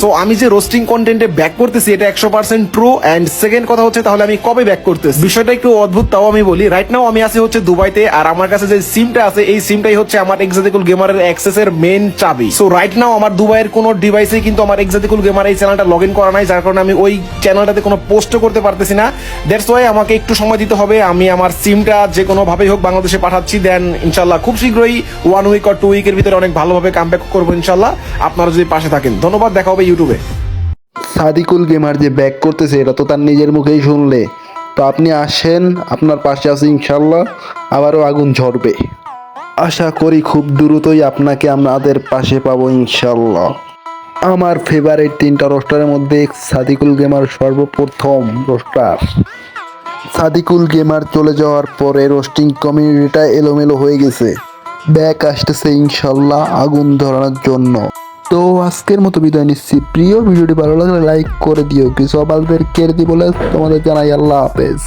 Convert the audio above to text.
So আমি যে roasting কন্টেন্টে ব্যাক করতেছি এটা 100% ট্রু। এন্ড সেকেন্ড কথা হচ্ছে তাহলে আমি কবে ব্যাক করতেছি, বিষয়টা একটু অদ্ভুত, তাও আমি বলি। রাইট নাও আমি আছি হচ্ছে দুবাইতে, আর আমার কাছে যে সিমটা আছে এই সিমটাই হচ্ছে আমার এক্সাটিকুল গেমারের অ্যাক্সেসের মেইন চাবি। সো রাইট নাও আমার দুবাইয়ের কোনো ডিভাইসে কিন্তু আমার এক্সাটিকুল গেমার এই চ্যানেলটা লগ ইন করা নাই, যার কারণে আমি ওই চ্যানেলটাতে কোনো পোস্টও করতে পারতেছি না। দ্যাটস ওয়াই আমাকে একটু সময় দিতে হবে। আমি আমার সিমটা যে কোনো ভাবেই হোক বাংলাদেশে পাঠাচ্ছি, দেন ইনশাল্লাহ খুব শীঘ্রই 1 উইক অর 2 উইকের ভিতরে অনেক ভালোভাবে কামব্যাক করবো ইনশাল্লাহ, আপনারা যদি পাশে থাকেন। ধন্যবাদ, দেখা হবে ইউটিউবে। সাদিকুল গেমার যে ব্যাক করতেছে এটা তো তার নিজের মুখেই শুনলে, তো আপনি আসেন, আপনার পাশে আছে ইনশাল্লাহ, আবারও আগুন ঝরবে। আশা করি খুব দ্রুতই আপনাকে আমাদের পাশে পাবো ইনশাল্লাহ। আমার ফেভারিট 3টা রোস্টারের মধ্যে সাদিকুল গেমার সর্বপ্রথম রোস্টার। সাদিকুল গেমার চলে যাওয়ার পরে রোস্টিং কমিউনিটিটা এলোমেলো হয়ে গেছে, ব্যাক আসতেছে ইনশাল্লাহ আগুন ধরানোর জন্য। তো আজকের মতো বিদায় নিচ্ছি। প্রিয় ভিডিওটি ভালো লাগলে লাইক করে দিও, কিছু আবালদের কেড়ে দি বলে তোমাদের জানাই আল্লাহ হাফেজ।